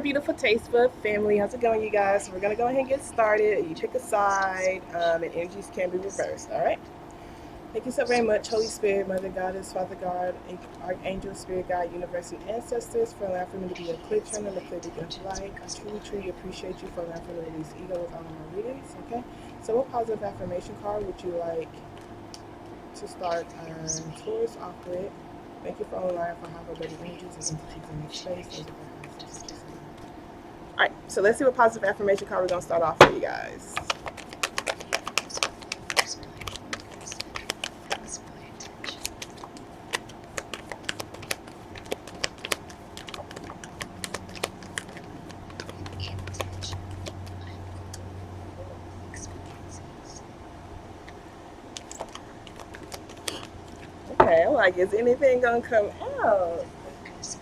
beautiful Taste Bud family. How's it going, you guys? So we're going to go ahead and get started. You pick a side, and energies can be reversed, all right? Thank you so very much, Holy Spirit, Mother Goddess, Father God, Archangel, Spirit Guide, Universe, and Ancestors, for allowing for me to be a clear channel and a clear beacon of light. I truly, truly appreciate you for allowing for me to release ego with all of my readings, okay? So what positive affirmation card would you like to start Taurus off with? Thank you for allowing for how better energies and entities in this space. All right, so let's see what positive affirmation card we're going to start off for you guys. Okay, I'm like, is anything going to come out?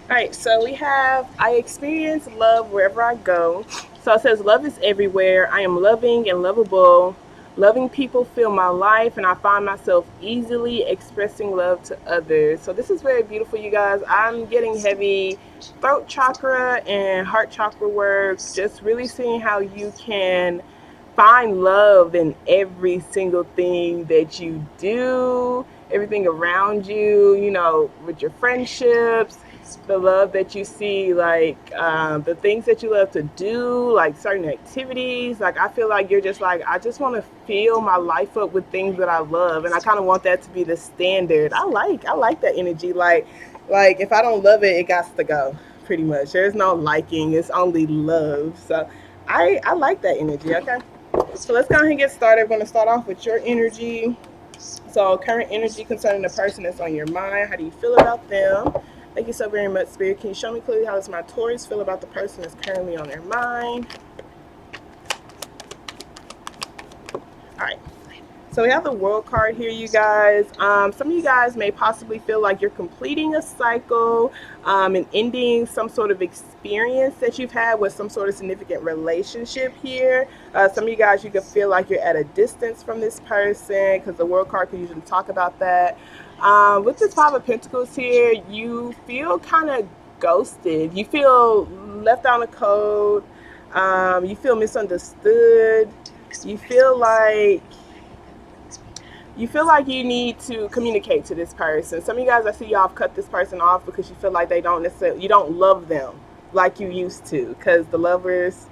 All right, so we have, I experience love wherever I go. So it says, love is everywhere. I am loving and lovable. Loving people fill my life, and I find myself easily expressing love to others. So this is very beautiful, you guys. I'm getting heavy throat chakra and heart chakra work, just really seeing how you can find love in every single thing that you do, everything around you, with your friendships, the love that you see, like the things that you love to do, like certain activities. Like, I feel like you're just like, I just want to fill my life up with things that I love, and I kind of want that to be the standard. I like that energy. Like if I don't love it, it got to go. Pretty much, there's no liking, it's only love. So I like that energy. Okay, so let's go ahead and get started. We're going to start off with your energy. So current energy concerning the person that's on your mind. How do you feel about them? Thank you so very much, Spirit. Can you show me clearly how does my Taurus feel about the person that's currently on their mind? All right. So we have the World card here, you guys. Some of you guys may possibly feel like you're completing a cycle and ending some sort of experience that you've had with some sort of significant relationship here. Some of you guys, you could feel like you're at a distance from this person, because the World card can usually talk about that. With this Five of Pentacles here, you feel kind of ghosted. You feel left out of code. You feel misunderstood. You feel like you need to communicate to this person. Some of you guys, I see y'all have cut this person off because you feel like you don't love them like you used to. Because the Lovers,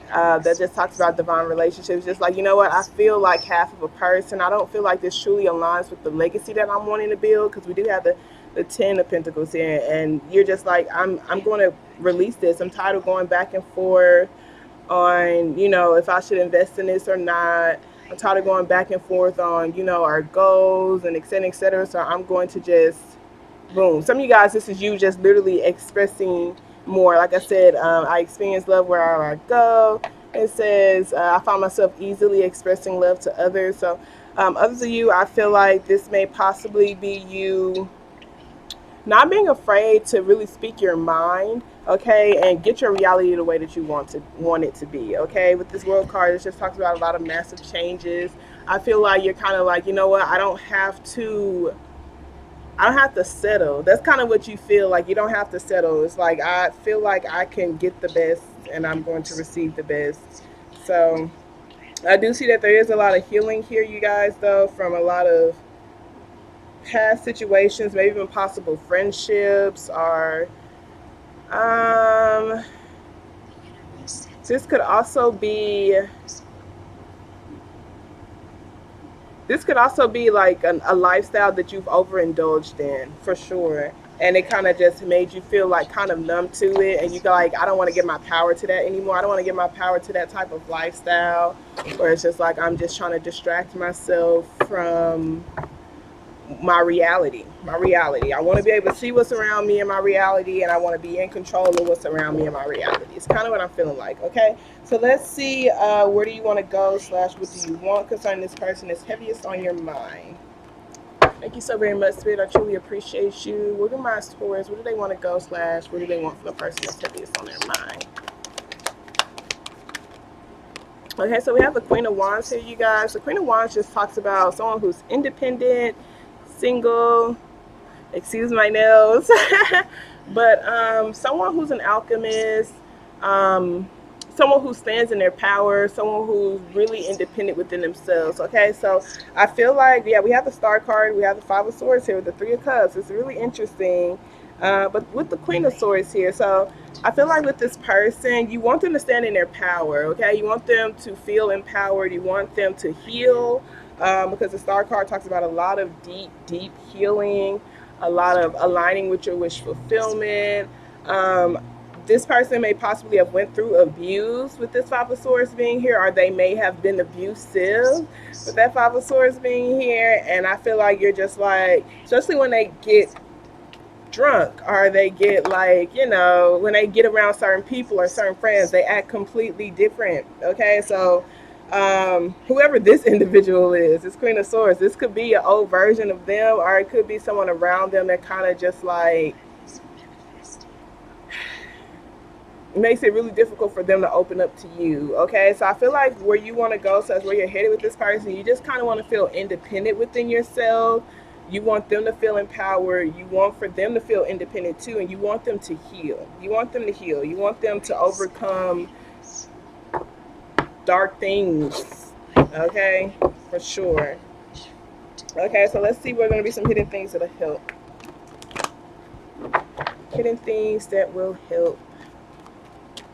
that just talks about divine relationships, just like, you know what, I feel like half of a person. I don't feel like this truly aligns with the legacy that I'm wanting to build, because we do have the Ten of Pentacles here, and you're just like, I'm going to release this. I'm tired of going back and forth on, if I should invest in this or not. I'm tired of going back and forth on, our goals and et cetera, et cetera. So I'm going to just, boom. Some of you guys, this is you just literally expressing more. Like I said, I experience love wherever I go. It says, I find myself easily expressing love to others. So others of you, I feel like this may possibly be you not being afraid to really speak your mind, okay, and get your reality the way that you want it to be, okay. With this World card, it just talks about a lot of massive changes. I feel like you're kind of like, you know what, I don't have to settle. That's kind of what you feel like. You don't have to settle. It's like, I feel like I can get the best, and I'm going to receive the best. So I do see that there is a lot of healing here, you guys, though, from a lot of past situations, maybe even possible friendships, or this could also be like a lifestyle that you've overindulged in, for sure, and it kind of just made you feel like kind of numb to it, and you go like, I don't want to give my power to that anymore. I don't want to give my power to that type of lifestyle, where it's just like, I'm just trying to distract myself from my reality. I want to be able to see what's around me in my reality, and I want to be in control of what's around me in my reality. It's kind of what I'm feeling like. Okay, so let's see, where do you want to go / what do you want concerning this person that's heaviest on your mind? Thank you so very much, Spirit. I truly appreciate you. What do my Taurus, where do they want to go / what do they want from the person that's heaviest on their mind? Okay, so we have the Queen of Wands here, you guys. The Queen of Wands just talks about someone who's independent, single, excuse my nails, but someone who's an alchemist, someone who stands in their power, someone who's really independent within themselves. Okay, so I feel like, yeah, we have the Star card, we have the Five of Swords here with the Three of Cups. It's really interesting, but with the Queen of Swords here, so I feel like with this person, you want them to stand in their power. Okay, you want them to feel empowered. You want them to heal, because the Star card talks about a lot of deep, deep healing, a lot of aligning with your wish fulfillment. Um, this person may possibly have went through abuse with this Five of Swords being here, or they may have been abusive with that Five of Swords being here. And I feel like you're just like, especially when they get drunk, or they get like, when they get around certain people or certain friends, they act completely different. Okay, so whoever this individual is, this Queen of Swords, this could be an old version of them, or it could be someone around them that kind of just like makes it really difficult for them to open up to you. Okay, so I feel like where you want to go, so that's where you're headed with this person. You just kind of want to feel independent within yourself. You want them to feel empowered. You want for them to feel independent too, and you want them to heal. You want them to heal. You want them to overcome dark things. Okay, for sure. Okay, so let's see. We're going to be some hidden things that'll help. Hidden things that will help.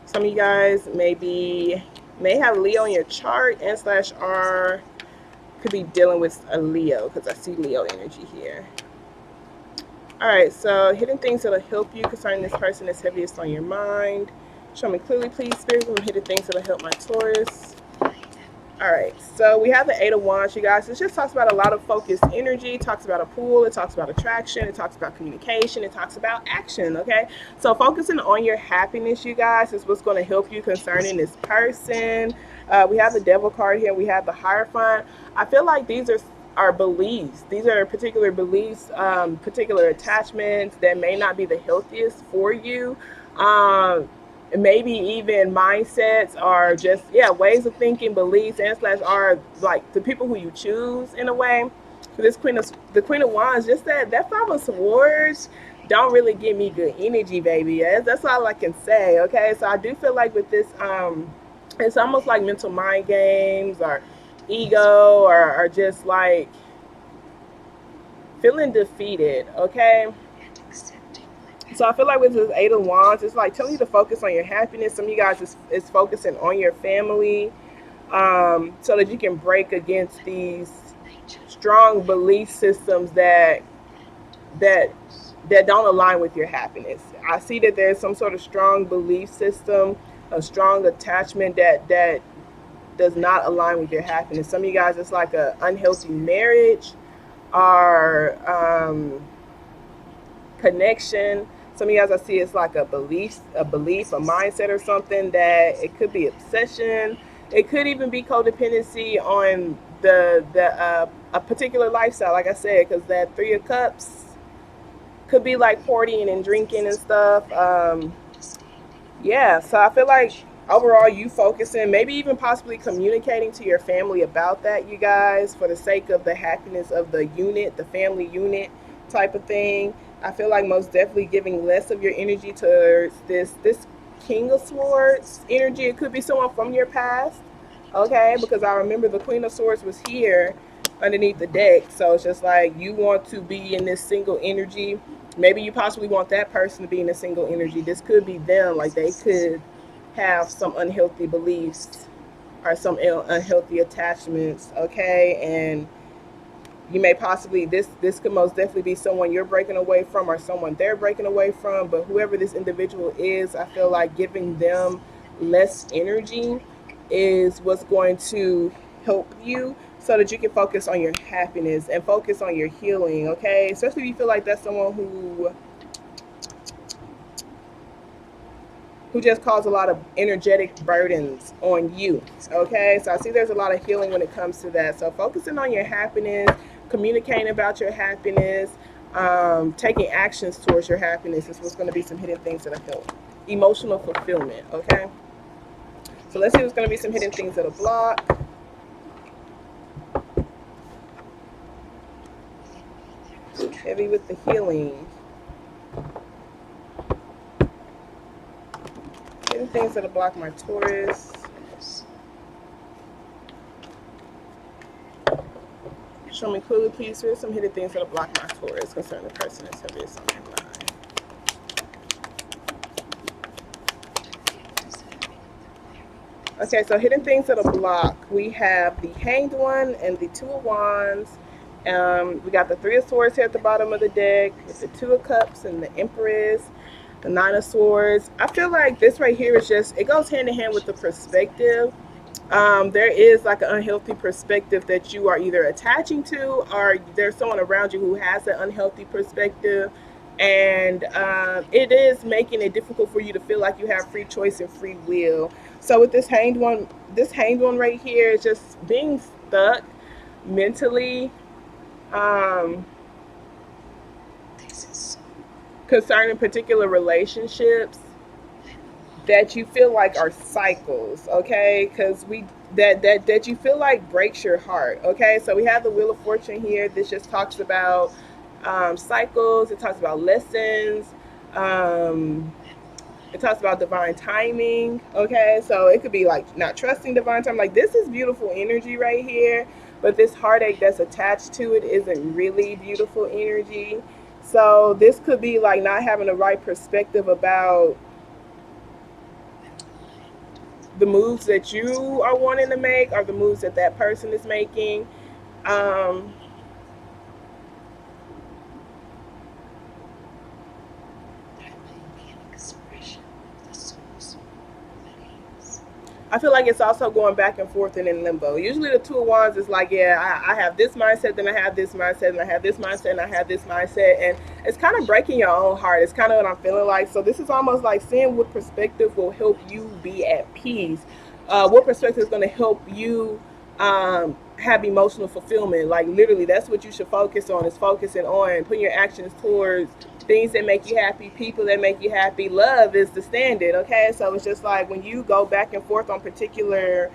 Some of you guys may have Leo in your chart, and slash R could be dealing with a Leo, because I see Leo energy here. All right, so hidden things that'll help you concerning this person that's heaviest on your mind. Show me clearly, please, Spirit, some hidden things that'll help my Taurus. All right, so we have the Eight of Wands, you guys. It just talks about a lot of focused energy. It talks about a pull. It talks about attraction. It talks about communication. It talks about action, okay? So focusing on your happiness, you guys, is what's going to help you concerning this person. We have the Devil card here. We have the Hierophant. I feel like these are beliefs. These are particular beliefs, particular attachments that may not be the healthiest for you. Maybe even mindsets, or just, yeah, ways of thinking, beliefs, and slash are like the people who you choose in a way. So this the Queen of Wands, just that Five of Swords don't really give me good energy, baby. That's all I can say. Okay, so I do feel like with this, it's almost like mental mind games, or ego, or just like feeling defeated. Okay, so I feel like with this Eight of Wands, it's like telling you to focus on your happiness. Some of you guys is focusing on your family, so that you can break against these strong belief systems that don't align with your happiness. I see that there's some sort of strong belief system, a strong attachment that does not align with your happiness. Some of you guys, it's like an unhealthy marriage, or connection. Some of you guys, I see it's like a belief, a mindset, or something that it could be obsession. It could even be codependency on a particular lifestyle. Like I said, because that Three of Cups could be like partying and drinking and stuff. Yeah, so I feel like overall you focusing, maybe even possibly communicating to your family about that, you guys, for the sake of the happiness of the unit, the family unit type of thing. I feel like most definitely giving less of your energy towards this King of Swords energy. It could be someone from your past, okay? Because I remember the Queen of Swords was here underneath the deck. So it's just like you want to be in this single energy. Maybe you possibly want that person to be in a single energy. This could be them. Like they could have some unhealthy beliefs or some unhealthy attachments, okay? And you may possibly, this could most definitely be someone you're breaking away from, or someone they're breaking away from. But whoever this individual is, I feel like giving them less energy is what's going to help you, so that you can focus on your happiness and focus on your healing, okay? Especially if you feel like that's someone who just caused a lot of energetic burdens on you, okay? So I see there's a lot of healing when it comes to that. So focusing on your happiness, communicating about your happiness, taking actions towards your happiness is what's going to be some hidden things that'll help. Emotional fulfillment, okay? So let's see what's going to be some hidden things that'll block. Heavy with the healing. Hidden things that'll block my Taurus. Show me clearly, please. Here's some hidden things that'll block my Taurus concerning the person that's heavy on their mind. Okay, so hidden things that'll block. We have the Hanged One and the Two of Wands. We got the Three of Swords here at the bottom of the deck with the Two of Cups and the Empress, the Nine of Swords. I feel like this right here is just, it goes hand in hand with the perspective. There is like an unhealthy perspective that you are either attaching to, or there's someone around you who has an unhealthy perspective. And it is making it difficult for you to feel like you have free choice and free will. So with this hanged one right here is just being stuck mentally, concerning particular relationships that you feel like are cycles, okay? Because that you feel like breaks your heart, okay? So we have the Wheel of Fortune here. This just talks about cycles. It talks about lessons. It talks about divine timing, okay? So it could be like not trusting divine time. Like, this is beautiful energy right here, but this heartache that's attached to it isn't really beautiful energy. So this could be like not having the right perspective about the moves that you are wanting to make or the moves that that person is making. I feel like it's also going back and forth and in limbo. Usually the Two of Wands is like, yeah, I have this mindset, then I have this mindset, and I have this mindset, and I have this mindset. And it's kind of breaking your own heart. It's kind of what I'm feeling like. So this is almost like seeing what perspective will help you be at peace. What perspective is going to help you have emotional fulfillment. Like, literally, that's what you should focus on, is focusing on putting your actions towards things that make you happy, people that make you happy. Love is the standard, okay? So it's just like when you go back and forth on particular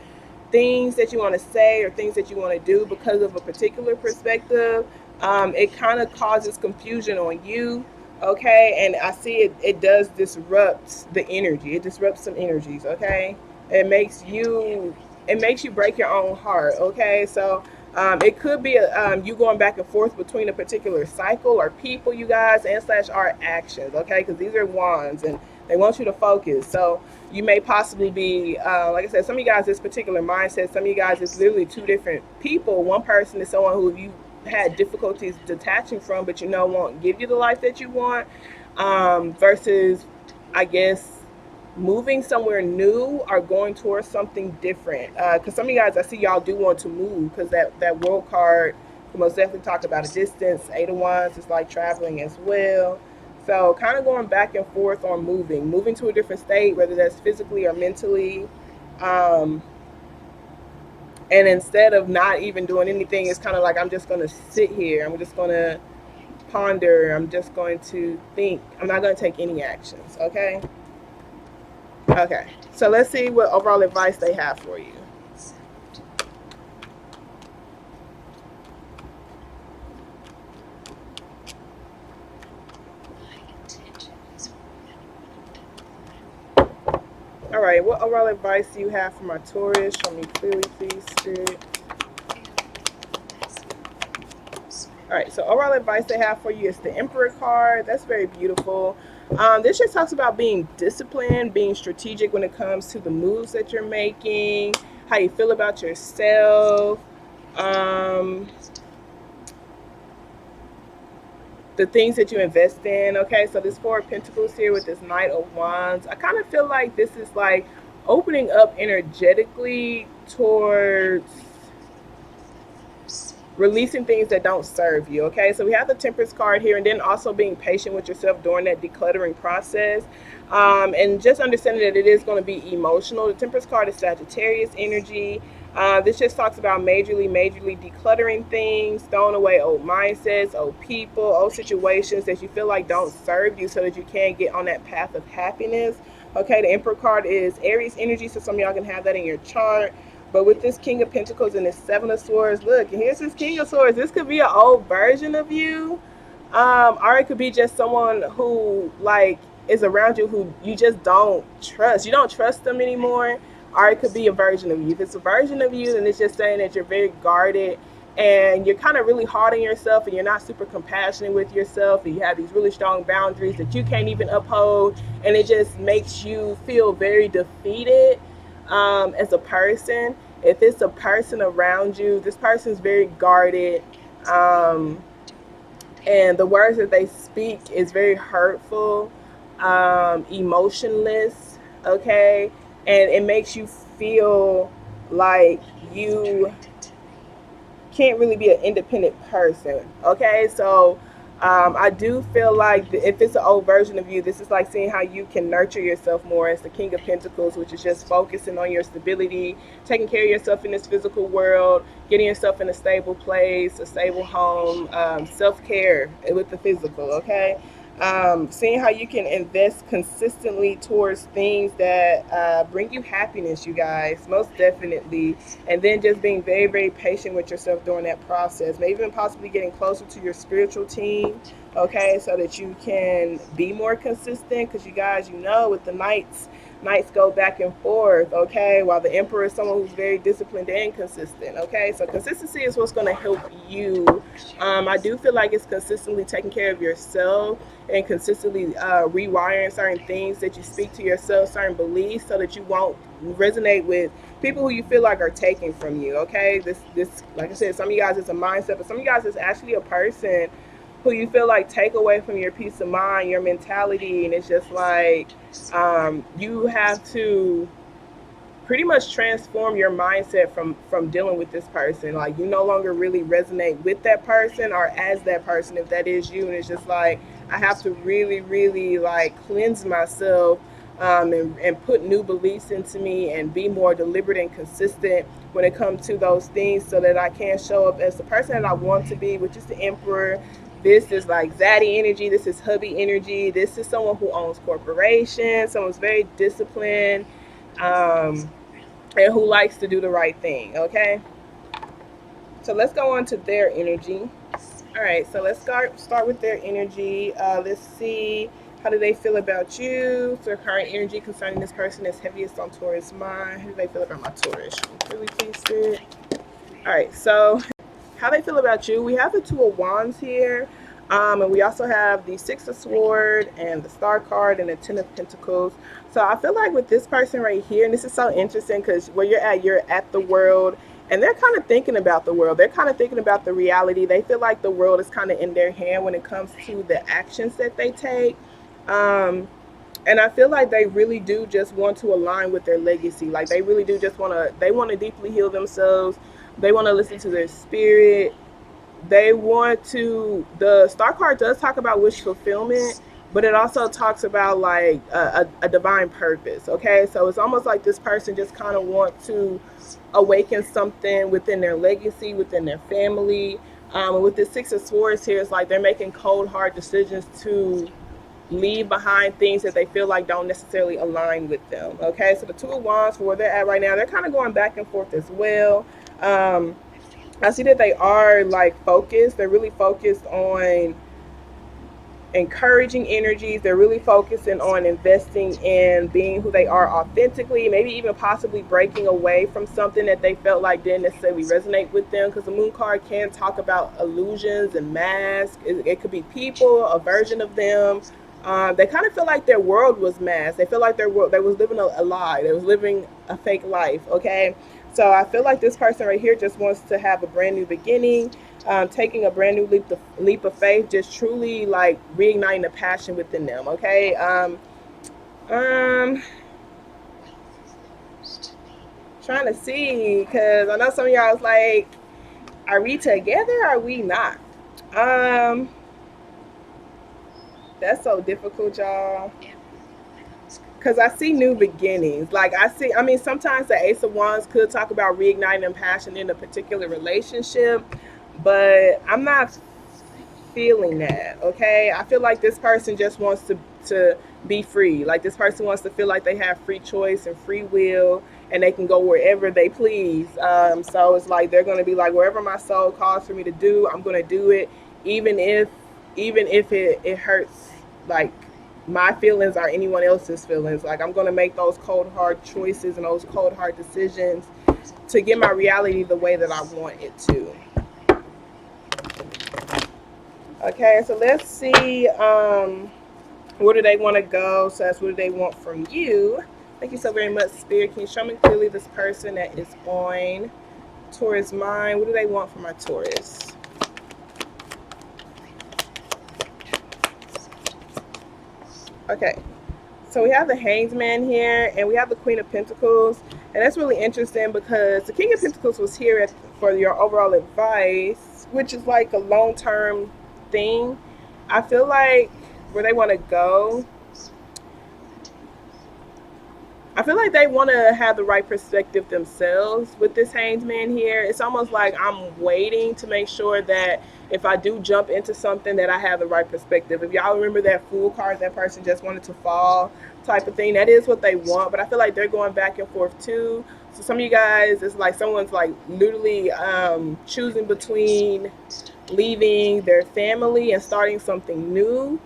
things that you want to say or things that you want to do because of a particular perspective, it kind of causes confusion on you, okay? And I see it does disrupt the energy. It disrupts some energies, okay? It makes you break your own heart, okay? So it could be you going back and forth between a particular cycle or people, you guys, and slash our actions, okay? Because these are wands and they want you to focus. So you may possibly be, like I said, some of you guys, this particular mindset, some of you guys, it's literally two different people. One person is someone who you had difficulties detaching from, but won't give you the life that you want, versus, I guess, moving somewhere new or going towards something different. Because some of you guys, I see y'all do want to move, because that world card will most definitely talk about a distance. Eight of Wands is like traveling as well. So kind of going back and forth on moving to a different state, whether that's physically or mentally. And instead of not even doing anything, it's kind of like, I'm just going to sit here. I'm just going to ponder. I'm just going to think. I'm not going to take any actions, okay? Okay, so let's see what overall advice they have for you. All right, what overall advice do you have for my Taurus? Show me clearly, please, Spirit. All right, so overall advice they have for you is the Emperor card. That's very beautiful. This just talks about being disciplined, being strategic when it comes to the moves that you're making, how you feel about yourself, the things that you invest in. Okay, so this Four of Pentacles here with this Knight of Wands, I kind of feel like this is like opening up energetically towards releasing things that don't serve you, okay? So we have the Temperance card here, and then also being patient with yourself during that decluttering process, and just understanding that it is going to be emotional. The Temperance card is Sagittarius energy. This just talks about majorly decluttering things, throwing away old mindsets, old people, old situations that you feel like don't serve you, so that you can get on that path of happiness. Okay, the Emperor card is Aries energy, so some of y'all can have that in your chart. But with this King of Pentacles and this Seven of Swords, look, and here's this King of Swords. This could be an old version of you, or it could be just someone who, like, is around you who you just don't trust. You don't trust them anymore. Or it could be a version of you. If it's a version of you, then it's just saying that you're very guarded and you're kind of really hard on yourself and you're not super compassionate with yourself and you have these really strong boundaries that you can't even uphold, and it just makes you feel very defeated as a person. If it's a person around you, this person's very guarded, um, and the words that they speak is very hurtful, emotionless, okay, and it makes you feel like you can't really be an independent person. Okay, so I do feel like if it's an old version of you, this is like seeing how you can nurture yourself more as the King of Pentacles, which is just focusing on your stability, taking care of yourself in this physical world, getting yourself in a stable place, a stable home, self care with the physical. Okay, seeing how you can invest consistently towards things that bring you happiness, you guys, most definitely. And then just being very, very patient with yourself during that process. Maybe even possibly getting closer to your spiritual team, okay, so that you can be more consistent. Because you guys, you know, with the knights go back and forth, okay, while the emperor is someone who's very disciplined and consistent, okay. So consistency is what's going to help you. I do feel like it's consistently taking care of yourself and consistently rewiring certain things that you speak to yourself, certain beliefs, so that you won't resonate with people who you feel like are taking from you. Okay, this like I said, some of you guys it's a mindset, but some of you guys it's actually a person who you feel like take away from your peace of mind, your mentality, and it's just like you have to pretty much transform your mindset from dealing with this person. Like you no longer really resonate with that person or as that person if that is you, and it's just like I have to really really like cleanse myself, and put new beliefs into me and be more deliberate and consistent when it comes to those things so that I can show up as the person that I want to be, which is the emperor. This is like zaddy energy, this is hubby energy, this is someone who owns corporations, someone's very disciplined, um, and who likes to do the right thing. Okay, so let's go on to their energy. All right, so let's start with their energy. Let's see, how do they feel about you? So their current energy concerning this person is heaviest on Taurus mind. How do they feel about my Taurus? Really please it. All right, so how they feel about you. We have the Two of Wands here. And we also have the Six of Swords and the Star card and the Ten of Pentacles. So I feel like with this person right here, and this is so interesting because where you're at the world, and they're kind of thinking about the world. They're kind of thinking about the reality. They feel like the world is kind of in their hand when it comes to the actions that they take. Um, and I feel like they really do just want to align with their legacy. Like they really do just they want to deeply heal themselves. They want to listen to their spirit. They want to, the star card does talk about wish fulfillment, but it also talks about like a divine purpose. Okay, so it's almost like this person just kind of want to awaken something within their legacy, within their family. And with the Six of Swords here, it's like they're making cold hard decisions to leave behind things that they feel like don't necessarily align with them. Okay, so the Two of Wands, for where they're at right now, they're kind of going back and forth as well. I see that they are like focused. They're really focused on encouraging energies. They're really focusing on investing in being who they are authentically, maybe even possibly breaking away from something that they felt like didn't necessarily resonate with them, because the moon card can talk about illusions and masks. It could be people, a version of them. They kind of feel like their world was masked. They feel like their world, they was living a lie. They was living a fake life. Okay, so I feel like this person right here just wants to have a brand new beginning, taking a brand new leap of faith, just truly like reigniting the passion within them. Okay, um, trying to see, because I know some of y'all was like, are we together? Or are we not? Um, that's so difficult, y'all. Because I see new beginnings. Like I see, I mean, sometimes the Ace of Wands could talk about reigniting passion in a particular relationship, but I'm not feeling that. Okay, I feel like this person just wants to be free. Like this person wants to feel like they have free choice and free will, and they can go wherever they please. So it's like they're going to be like, wherever my soul calls for me to do, I'm going to do it, even if it hurts. Like my feelings are anyone else's feelings. Like, I'm going to make those cold hard choices and those cold hard decisions to get my reality the way that I want it to. Okay, so let's see, where do they want to go? So that's what do they want from you? Thank you so very much, Spirit. Can you show me clearly this person that is on Taurus mind? What do they want from my Taurus? Okay, so we have the Hanged Man here, and we have the Queen of Pentacles, and that's really interesting because the King of Pentacles was here for your overall advice, which is like a long-term thing. I feel like where they want to go, I feel like they want to have the right perspective themselves with this Hanged Man here. It's almost like I'm waiting to make sure that if I do jump into something that I have the right perspective. If y'all remember that Fool card, that person just wanted to fall type of thing, that is what they want. But I feel like they're going back and forth too. So some of you guys, it's like someone's like literally choosing between leaving their family and starting something new,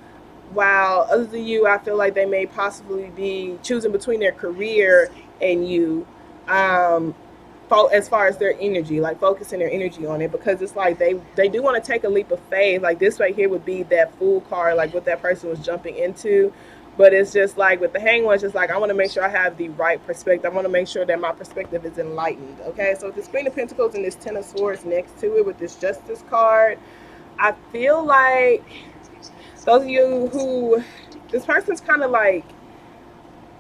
while others of you, I feel like they may possibly be choosing between their career and you, um, as far as their energy, like focusing their energy on it, because it's like they do want to take a leap of faith. Like this right here would be that Fool card, like what that person was jumping into. But it's just like with the Hanged One, it's just like I want to make sure I have the right perspective. I want to make sure that my perspective is enlightened. Okay, so with this Queen of Pentacles and this Ten of Swords next to it with this Justice card, I feel like those of you who this person's kind of like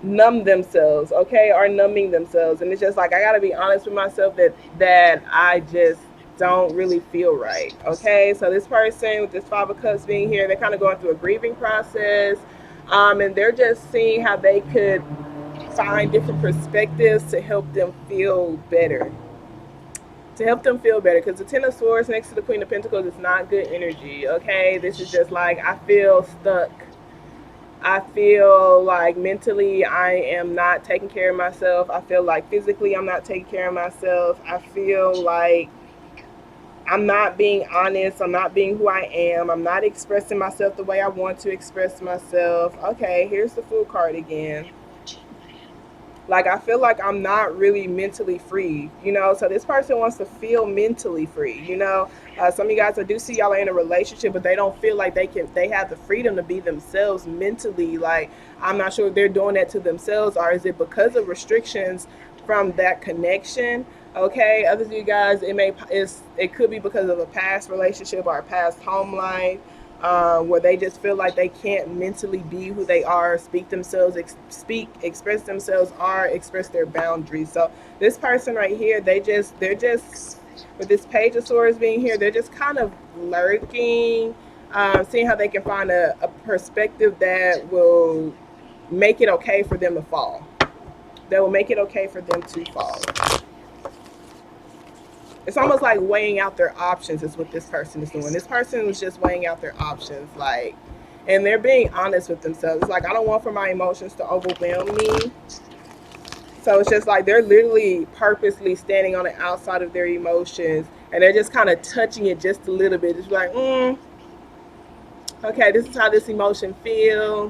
numb themselves, okay, or numbing themselves, and it's just like I gotta be honest with myself that I just don't really feel right. Okay, so this person with this Five of Cups being here, they're kind of going through a grieving process, and they're just seeing how they could find different perspectives to help them feel better. To help them feel better, because the Ten of Swords next to the Queen of Pentacles is not good energy. Okay, this is just like I feel stuck. I feel like mentally I am not taking care of myself. I feel like physically I'm not taking care of myself. I feel like I'm not being honest. I'm not being who I am. I'm not expressing myself the way I want to express myself. Okay, here's the Fool card again. Like I feel like I'm not really mentally free, you know. So this person wants to feel mentally free, you know. Some of you guys, I do see y'all are in a relationship, but they don't feel like they have the freedom to be themselves mentally. Like I'm not sure if they're doing that to themselves, or is it because of restrictions from that connection? Okay, others of you guys, it could be because of a past relationship or a past home life, where they just feel like they can't mentally be who they are, express themselves, or express their boundaries. So this person right here, they're just with this Page of Swords being here, they're just kind of lurking, seeing how they can find a perspective that will make it okay for them to fall. That will make it okay for them to fall. It's almost like weighing out their options is what this person is doing. This person is just weighing out their options, like, and they're being honest with themselves. It's like I don't want for my emotions to overwhelm me. So it's just like they're literally purposely standing on the outside of their emotions, and they're just kind of touching it just a little bit. It's like, okay, this is how this emotion feel.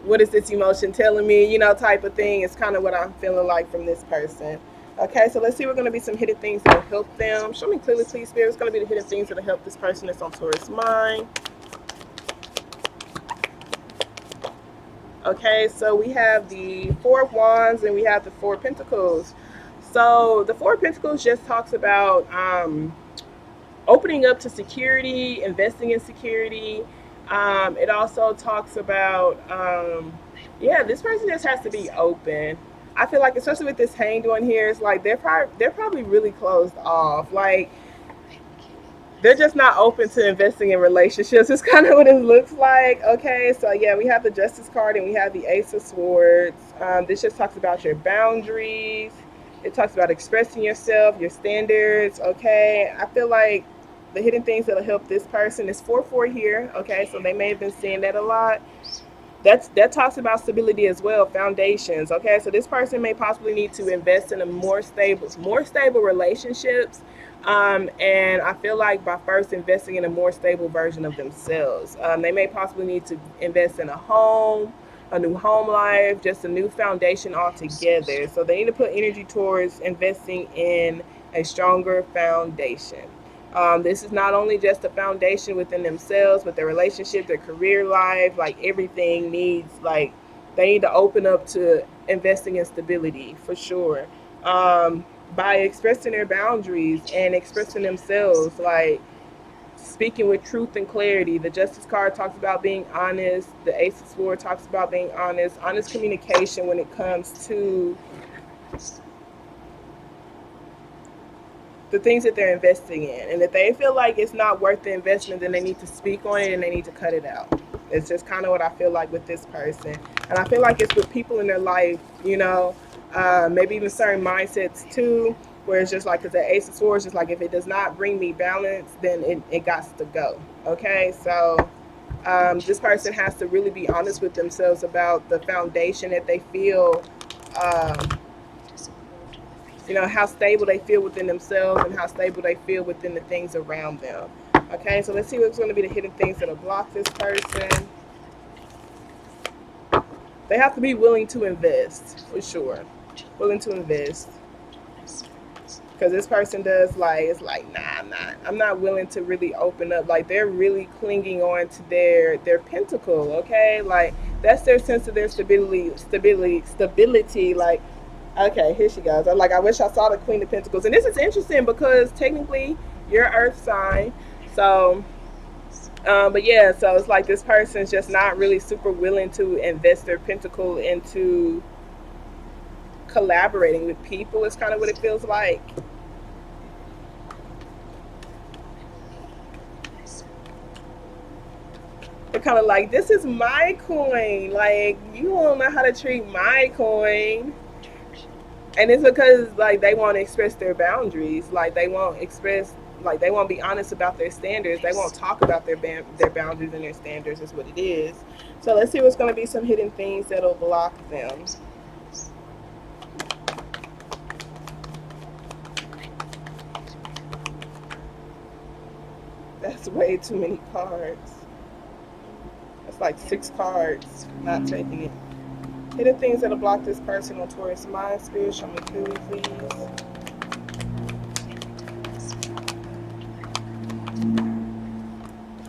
What is this emotion telling me? You know, type of thing. It's kind of what I'm feeling like from this person. Okay, so let's see. We're going to be some hidden things that will help them. Show me clearly, please, Spirit. It's going to be the hidden things that will help this person that's on Taurus mind. Okay, so we have the Four of Wands and we have the Four of Pentacles. So the Four of Pentacles just talks about opening up to security, investing in security. It also talks about, yeah, this person just has to be open. I feel like, especially with this Hanged One here, it's like they're probably really closed off. Like they're just not open to investing in relationships. It's kind of what it looks like. Okay, so yeah, we have the Justice card and we have the Ace of Swords. This just talks about your boundaries. It talks about expressing yourself, your standards. Okay, I feel like the hidden things that'll help this person is 4-4 here. Okay, so they may have been seeing that a lot. That talks about stability as well, foundations. Okay, so this person may possibly need to invest in a more stable relationships, And I feel like by first investing in a more stable version of themselves, they may possibly need to invest in a home, a new home life, just a new foundation altogether. So they need to put energy towards investing in a stronger foundation. This is not only just a foundation within themselves, but their relationship, their career life, like everything needs, like, they need to open up to investing in stability for sure. By expressing their boundaries and expressing themselves, like speaking with truth and clarity. The Justice card talks about being honest. The Ace of Swords talks about being honest communication when it comes to the things that they're investing in. And if they feel like it's not worth the investment, then they need to speak on it and they need to cut it out. It's just kind of what I feel like with this person. And I feel like it's with people in their life, maybe even certain mindsets too, where it's just like, because the Ace of Swords, just like, if it does not bring me balance, then it got to go. Okay, so this person has to really be honest with themselves about the foundation that they feel, um, how stable they feel within themselves and how stable they feel within the things around them. Okay, so let's see what's going to be the hidden things that'll block this person. They have to be willing to invest, for sure. Willing to invest. Because this person does, like, it's like, nah, I'm not willing to really open up. Like, they're really clinging on to their pentacle, okay? Like, that's their sense of their stability. Like, okay, here she goes. I'm like, I wish I saw the Queen of Pentacles. And this is interesting because technically you're Earth sign. So, but yeah, so it's like this person's just not really super willing to invest their pentacle into collaborating with people. It's kind of what it feels like. They're kind of like, this is my coin. Like, you don't know how to treat my coin. And it's because, like, they won't express their boundaries. Like, they won't express, like, they won't be honest about their standards. They won't talk about their boundaries and their standards is what it is. So let's see what's going to be some hidden things that'll block them. That's way too many cards. That's like 6 cards. Not taking it. Hidden things that'll block this person on Taurus mind. Spirit, show me clearly, please.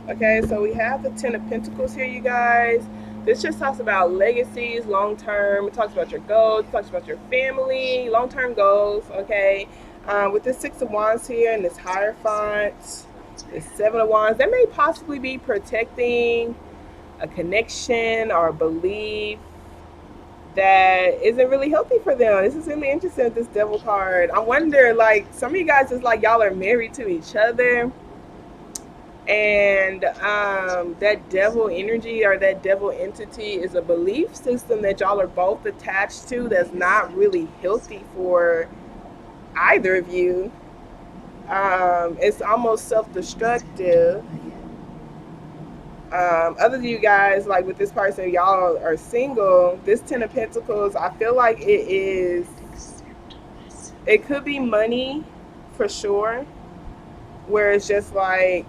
Okay, so we have the Ten of Pentacles here, you guys. This just talks about legacies, long term. It talks about your goals. It talks about your family, long term goals. Okay, with this Six of Wands here and this Hierophant, this Seven of Wands, that may possibly be protecting a connection or a belief that isn't really healthy for them. This is really interesting with this Devil card. I wonder, like, some of you guys is like y'all are married to each other, and that devil energy or that devil entity is a belief system that y'all are both attached to that's not really healthy for either of you. It's almost self-destructive. Other than you guys, like with this person, y'all are single. This Ten of Pentacles, I feel like it could be money for sure, where it's just like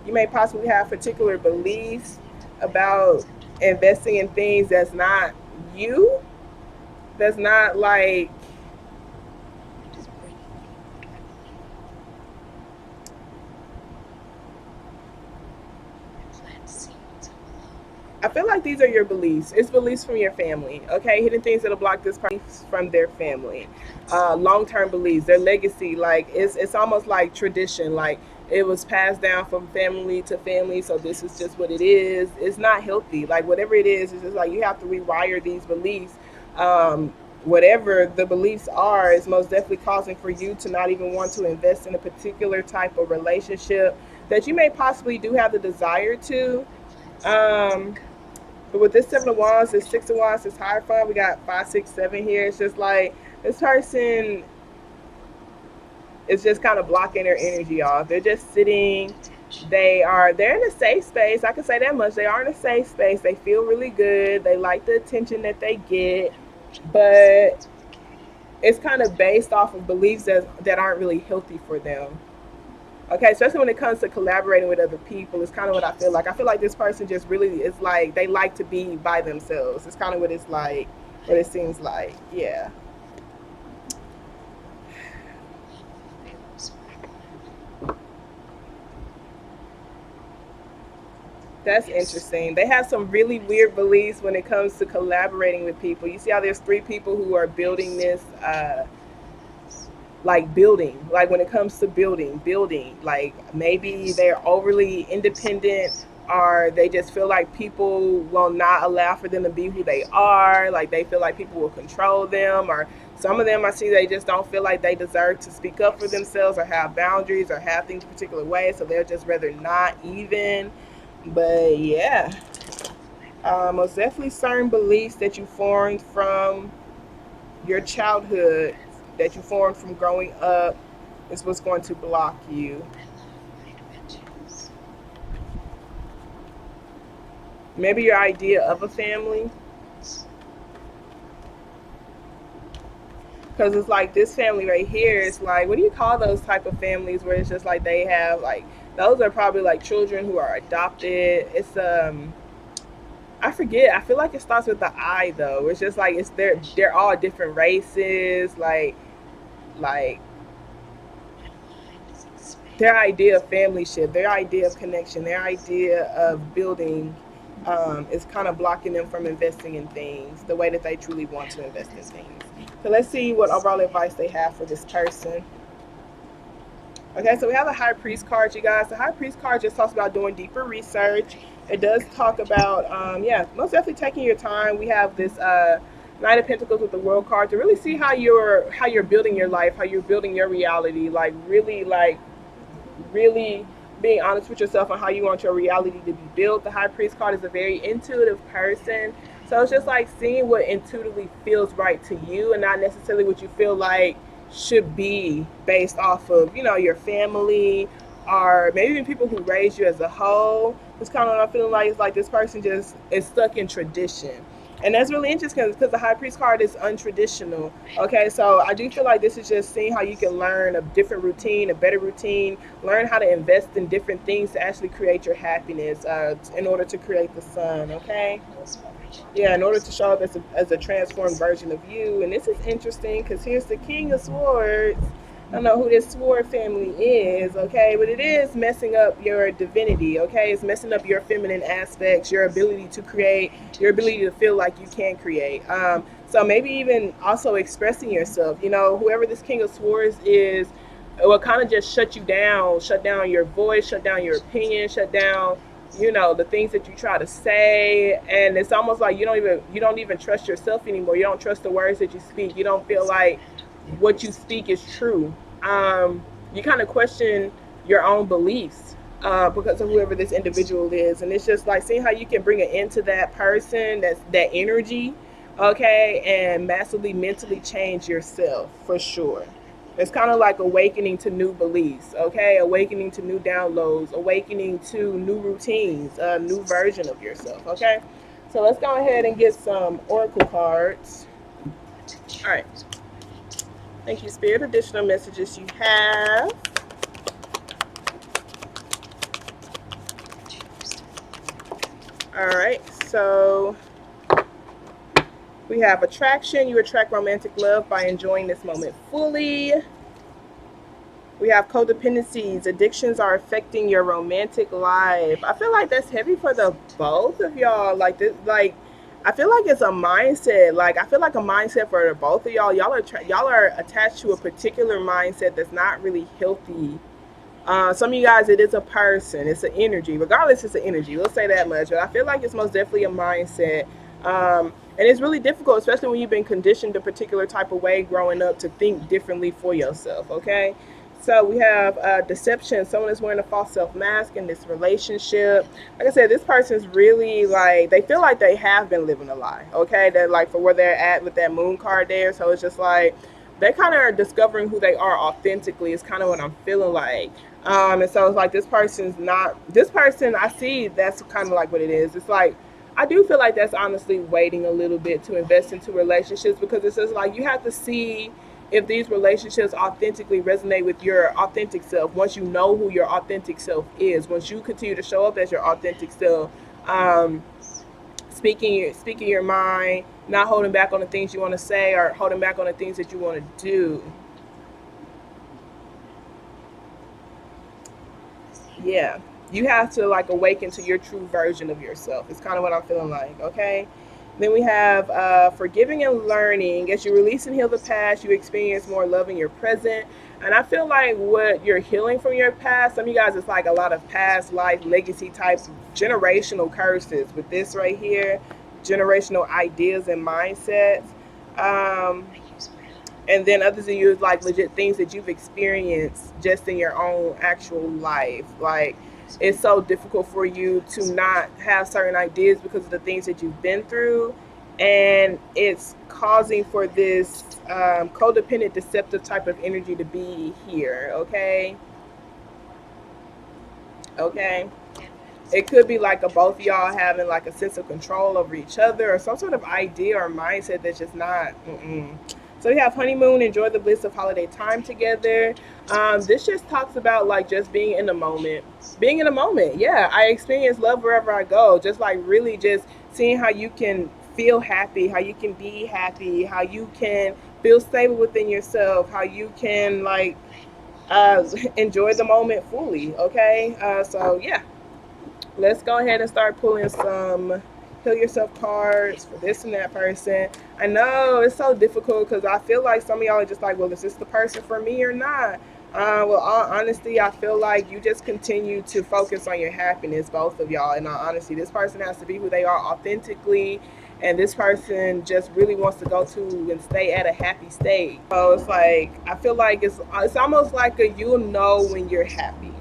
you may possibly have particular beliefs about investing in things that's not you, that's not like, I feel like these are your beliefs. It's beliefs from your family. Okay, hidden things that'll block this person from their family. Long-term beliefs, their legacy. Like it's almost like tradition. Like it was passed down from family to family. So this is just what it is. It's not healthy. Like whatever it is, it's just like you have to rewire these beliefs. Whatever the beliefs are is most definitely causing for you to not even want to invest in a particular type of relationship that you may possibly do have the desire to. Um, but with this Seven of Wands, this Six of Wands, this Hierophant, we got 5, 6, 7 here. It's just like this person is just kind of blocking their energy off. They're just sitting. They're in a safe space. I can say that much. They are in a safe space. They feel really good. They like the attention that they get, but it's kind of based off of beliefs that aren't really healthy for them. Okay, especially when it comes to collaborating with other people, it's kind of what I feel like. I feel like this person just really is like they like to be by themselves. It's kind of what it's like, what it seems like. Yeah. That's interesting. They have some really weird beliefs when it comes to collaborating with people. You see how there's three people who are building this like building, like when it comes to building, like maybe they're overly independent, or they just feel like people will not allow for them to be who they are, like they feel like people will control them, or some of them I see they just don't feel like they deserve to speak up for themselves or have boundaries or have things a particular way, so they'll just rather not even. But yeah, most definitely certain beliefs that you formed from your childhood, that you formed from growing up, is what's going to block you. Maybe your idea of a family, because it's like this family right here is like, what do you call those type of families where it's just like they have like, those are probably like children who are adopted. It's I forget. I feel like it starts with the I though. It's just like it's they're all different races, like their idea of family ship, their idea of connection, their idea of building is kind of blocking them from investing in things the way that they truly want to invest in things. So let's see what overall advice they have for this person. Okay, so we have a high priest card, you guys. The high priest card just talks about doing deeper research. It does talk about, yeah, most definitely taking your time. We have this Knight of Pentacles with the World card to really see how you're building your life, how you're building your reality. Like really being honest with yourself on how you want your reality to be built. The high priest card is a very intuitive person. So it's just like seeing what intuitively feels right to you and not necessarily what you feel like should be based off of, your family or maybe even people who raised you as a whole. It's kind of what I'm feeling like. It's like this person just is stuck in tradition. And that's really interesting because the high priest card is untraditional. Okay, so I do feel like this is just seeing how you can learn a different routine, a better routine, learn how to invest in different things to actually create your happiness in order to create the sun. Okay, yeah, in order to show up as a transformed version of you. And this is interesting because here's the King of Swords. I don't know who this Sword family is, okay, but it is messing up your divinity, okay? It's messing up your feminine aspects, your ability to create, your ability to feel like you can create. So maybe even also expressing yourself. Whoever this King of Swords is, it will kind of just shut down your voice, shut down your opinion, shut down the things that you try to say, and it's almost like you don't even trust yourself anymore. You don't trust the words that you speak. You don't feel like what you speak is true. You kind of question your own beliefs because of whoever this individual is, and it's just like seeing how you can bring an end to that person, that energy, okay, and massively mentally change yourself for sure. It's kind of like awakening to new beliefs, okay? Awakening to new downloads, awakening to new routines, a new version of yourself, okay? So let's go ahead and get some oracle cards. All right. Thank you, Spirit. Additional messages you have. All right. So we have attraction. You attract romantic love by enjoying this moment fully. We have codependencies. Addictions are affecting your romantic life. I feel like that's heavy for the both of y'all. Like this, like I feel like it's a mindset. Like I feel like a mindset for the both of y'all. Y'all are attached to a particular mindset that's not really healthy. Some of you guys, it is a person. It's an energy. Regardless, it's an energy. We'll say that much. But I feel like it's most definitely a mindset. And it's really difficult, especially when you've been conditioned a particular type of way growing up to think differently for yourself, okay? So we have deception. Someone is wearing a false self mask in this relationship. Like I said, this person's really like, they feel like they have been living a lie, okay? That like for where they're at with that moon card there. So it's just like, they kind of are discovering who they are authentically is kind of what I'm feeling like. And so it's like this person, I see that's kind of like what it is. It's like, I do feel like that's honestly waiting a little bit to invest into relationships because it's just like you have to see if these relationships authentically resonate with your authentic self, once you know who your authentic self is, once you continue to show up as your authentic self, um, speaking your mind, not holding back on the things you want to say or holding back on the things that you want to do. Yeah, you have to like awaken to your true version of yourself. It's kind of what I'm feeling like. Okay. Then we have forgiving and learning. As you release and heal the past, you experience more love in your present. And I feel like what you're healing from your past, some of you guys, it's like a lot of past life legacy types, generational curses with this right here, generational ideas and mindsets. Um, and then others of you is like legit things that you've experienced just in your own actual life. Like it's so difficult for you to not have certain ideas because of the things that you've been through, and it's causing for this codependent deceptive type of energy to be here. Okay. It could be like a both of y'all having like a sense of control over each other or some sort of idea or mindset that's just not. So we have honeymoon, enjoy the bliss of holiday time together. This just talks about like just being in the moment. Being in the moment. Yeah, I experience love wherever I go. Just like really just seeing how you can feel happy, how you can be happy, how you can feel stable within yourself, how you can like enjoy the moment fully. Okay. So yeah, let's go ahead and start pulling some heal yourself cards for this and that person. I know it's so difficult because I feel like some of y'all are just like, well, is this the person for me or not? Well, all honesty, I feel like you just continue to focus on your happiness, both of y'all. In all honesty, this person has to be who they are authentically, and this person just really wants to go to and stay at a happy state. So it's like I feel like it's almost like a you'll know when you're happy.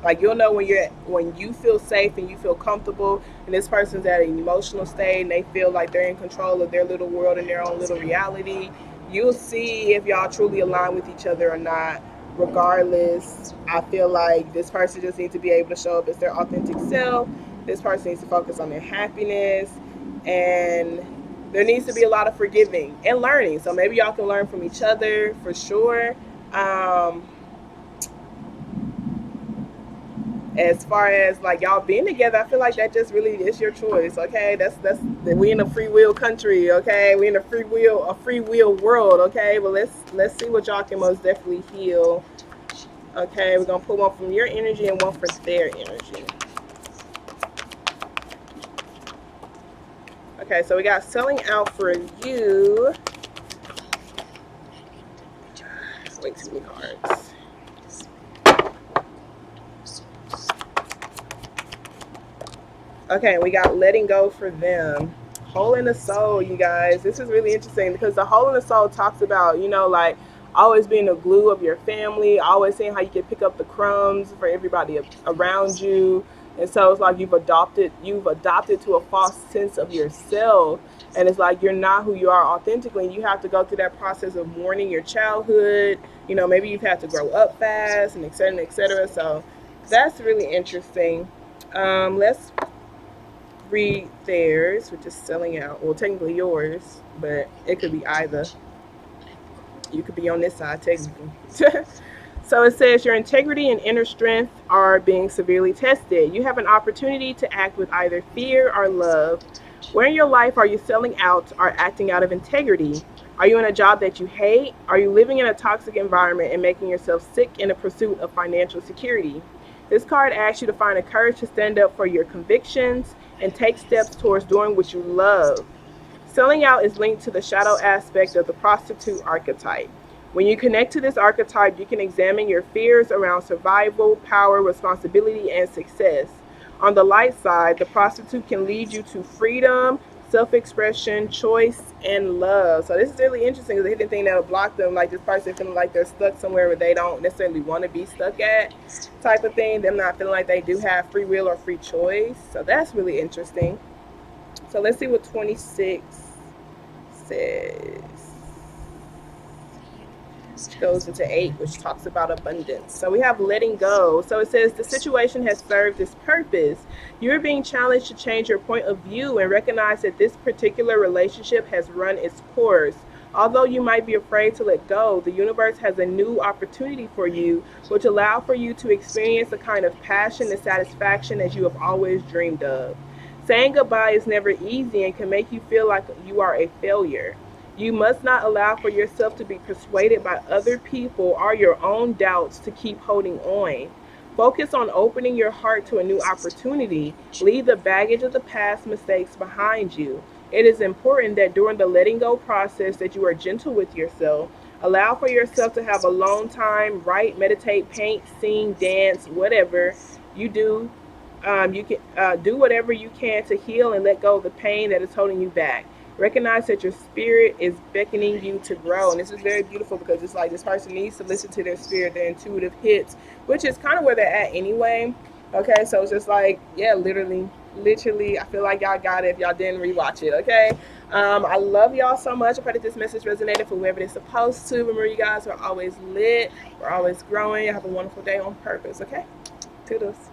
Like you'll know when you feel safe and you feel comfortable, and this person's at an emotional state and they feel like they're in control of their little world and their own little reality. You'll see if y'all truly align with each other or not. Regardless, I feel like this person just needs to be able to show up as their authentic self. This person needs to focus on their happiness, and there needs to be a lot of forgiving and learning. So maybe y'all can learn from each other for sure. As far as like y'all being together, I feel like that just really is your choice. Okay, that's we in a free will country. Okay, we in a free will world. Okay, well let's see what y'all can most definitely heal. Okay, we're gonna pull one from your energy and one for their energy. Okay, so we got selling out for you. Way too many cards. Okay, we got letting go for them. Hole in the soul, you guys. This is really interesting because the hole in the soul talks about, like always being the glue of your family, always seeing how you can pick up the crumbs for everybody around you. And so it's like you've adopted to a false sense of yourself. And it's like you're not who you are authentically. And you have to go through that process of mourning your childhood. Maybe you've had to grow up fast and et cetera, et cetera. So that's really interesting. Let's read theirs, which is selling out. Well, technically yours, but it could be either. You could be on this side, technically. So it says your integrity and inner strength are being severely tested. You have an opportunity to act with either fear or love. Where in your life are you selling out or acting out of integrity? Are you in a job that you hate? Are you living in a toxic environment and making yourself sick in the pursuit of financial security? This card asks you to find the courage to stand up for your convictions and take steps towards doing what you love. Selling out is linked to the shadow aspect of the prostitute archetype. When you connect to this archetype, you can examine your fears around survival, power, responsibility, and success. On the light side, the prostitute can lead you to freedom, self-expression, choice, and love. So this is really interesting because the hidden thing that'll block them, like this person feeling like they're stuck somewhere where they don't necessarily want to be stuck at, type of thing. Them not feeling like they do have free will or free choice. So that's really interesting. So let's see what 26 says. Goes into 8, which talks about abundance. So we have letting go. So it says the situation has served its purpose. You're being challenged to change your point of view and recognize that this particular relationship has run its course. Although you might be afraid to let go, the universe has a new opportunity for you, which allow for you to experience the kind of passion and satisfaction as you have always dreamed of. Saying goodbye is never easy and can make you feel like you are a failure. You must not allow for yourself to be persuaded by other people or your own doubts to keep holding on. Focus on opening your heart to a new opportunity. Leave the baggage of the past mistakes behind you. It is important that during the letting go process that you are gentle with yourself. Allow for yourself to have a long time, write, meditate, paint, sing, dance, whatever you do. You can do whatever you can to heal and let go of the pain that is holding you back. Recognize that your spirit is beckoning you to grow. And this is very beautiful because it's like this person needs to listen to their spirit, their intuitive hits, which is kind of where they're at anyway. Okay, so it's just like, yeah, literally, I feel like y'all got it if y'all didn't rewatch it, okay? I love y'all so much. I pray that this message resonated for whoever it's supposed to. Remember, you guys are always lit. We're always growing. Have a wonderful day on purpose, okay? Toodles.